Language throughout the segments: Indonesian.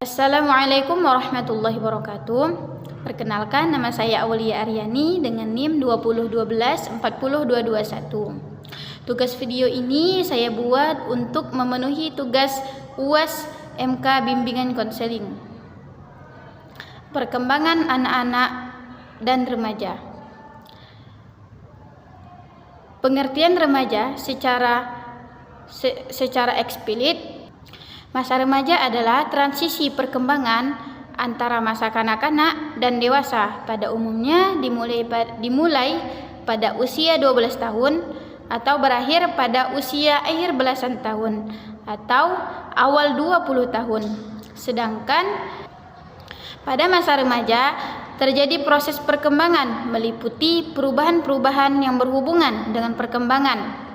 Assalamualaikum warahmatullahi wabarakatuh. Perkenalkan, nama saya Aulia Aryani dengan NIM 201240221. Tugas video ini saya buat untuk memenuhi tugas UAS MK Bimbingan Konseling Perkembangan Anak-anak dan Remaja. Pengertian remaja secara eksplisit. Masa remaja adalah transisi perkembangan antara masa kanak-kanak dan dewasa. Pada umumnya dimulai pada usia 12 tahun atau berakhir pada usia akhir belasan tahun atau awal 20 tahun. Sedangkan pada masa remaja terjadi proses perkembangan meliputi perubahan-perubahan yang berhubungan dengan perkembangan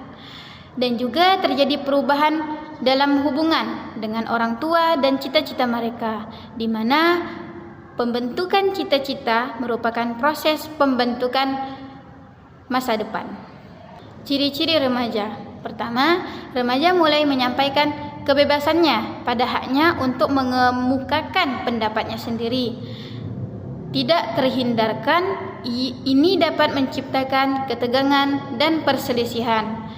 dan juga terjadi perubahan dalam hubungan dengan orang tua dan cita-cita mereka, di mana pembentukan cita-cita merupakan proses pembentukan masa depan. Ciri-ciri remaja. Pertama, remaja mulai menyampaikan kebebasannya pada haknya untuk mengemukakan pendapatnya sendiri. Tidak terhindarkan, ini dapat menciptakan ketegangan dan perselisihan,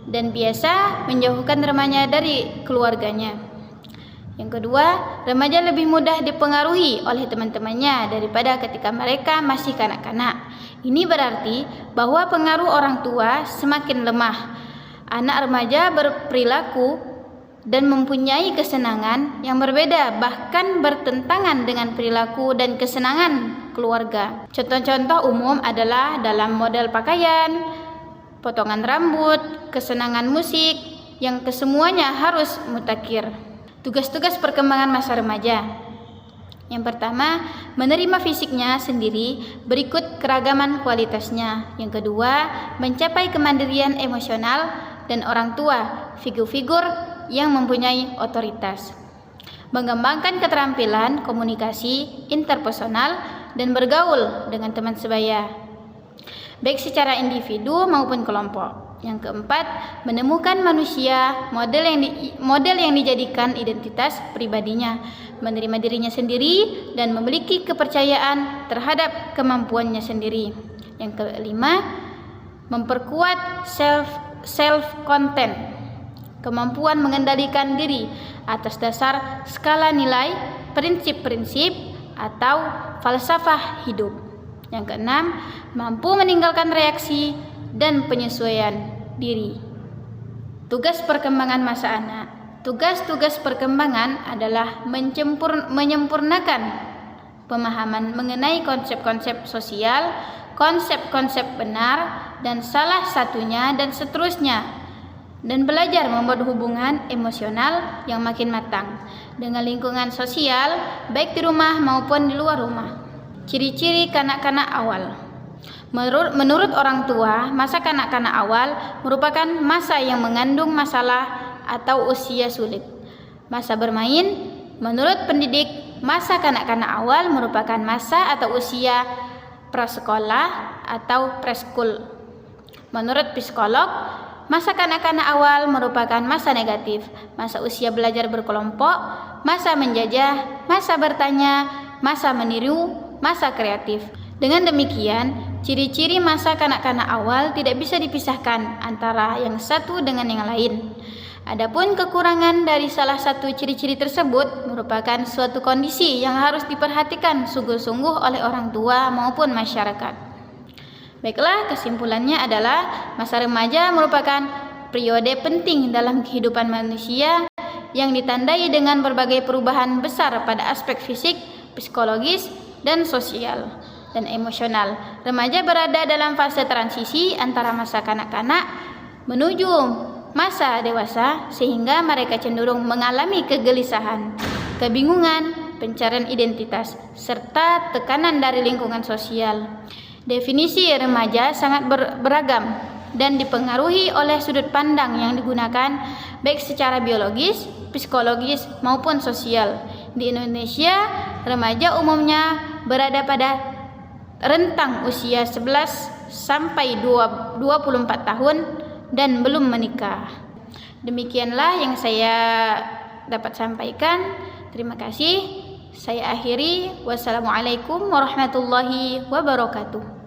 dan biasa menjauhkan remaja dari keluarganya. Yang kedua, remaja lebih mudah dipengaruhi oleh teman-temannya daripada ketika mereka masih kanak-kanak. Ini berarti bahwa pengaruh orang tua semakin lemah. Anak remaja berperilaku dan mempunyai kesenangan yang berbeda, bahkan bertentangan dengan perilaku dan kesenangan keluarga. Contoh-contoh umum adalah dalam model pakaian, potongan rambut, kesenangan musik, yang kesemuanya harus mutakhir. Tugas-tugas perkembangan masa remaja. Yang pertama, menerima fisiknya sendiri berikut keragaman kualitasnya. Yang kedua, mencapai kemandirian emosional dan orang tua, figur-figur yang mempunyai otoritas. Mengembangkan keterampilan komunikasi interpersonal dan bergaul dengan teman sebaya, baik secara individu maupun kelompok. Yang keempat, menemukan manusia model yang dijadikan identitas pribadinya, menerima dirinya sendiri dan memiliki kepercayaan terhadap kemampuannya sendiri. Yang kelima, memperkuat self content, kemampuan mengendalikan diri atas dasar skala nilai, prinsip-prinsip atau falsafah hidup. Yang keenam, mampu meninggalkan reaksi dan penyesuaian diri. Tugas perkembangan masa anak. Tugas-tugas perkembangan adalah menyempurnakan pemahaman mengenai konsep-konsep sosial, konsep-konsep benar dan salah satunya dan seterusnya, dan belajar membuat hubungan emosional yang makin matang dengan lingkungan sosial, baik di rumah maupun di luar rumah. Ciri-ciri kanak-kanak awal. Menurut orang tua, masa kanak-kanak awal merupakan masa yang mengandung masalah atau usia sulit. Masa bermain. Menurut pendidik, masa kanak-kanak awal merupakan masa atau usia prasekolah atau preschool. Menurut psikolog, masa kanak-kanak awal merupakan masa negatif, masa usia belajar berkelompok, masa menjajah, masa bertanya, masa meniru, masa kreatif. Dengan demikian, ciri-ciri masa kanak-kanak awal tidak bisa dipisahkan antara yang satu dengan yang lain. Adapun kekurangan dari salah satu ciri-ciri tersebut merupakan suatu kondisi yang harus diperhatikan sungguh-sungguh oleh orang tua maupun masyarakat. Baiklah, kesimpulannya adalah masa remaja merupakan periode penting dalam kehidupan manusia yang ditandai dengan berbagai perubahan besar pada aspek fisik, psikologis, dan sosial dan emosional. Remaja berada dalam fase transisi antara masa kanak-kanak menuju masa dewasa, sehingga mereka cenderung mengalami kegelisahan, kebingungan, pencarian identitas, serta tekanan dari lingkungan sosial. Definisi remaja sangat beragam dan dipengaruhi oleh sudut pandang yang digunakan baik secara biologis, psikologis maupun sosial. Di Indonesia, remaja umumnya berada pada rentang usia 11 sampai 24 tahun dan belum menikah. Demikianlah yang saya dapat sampaikan. Terima kasih. Saya akhiri. Wassalamualaikum warahmatullahi wabarakatuh.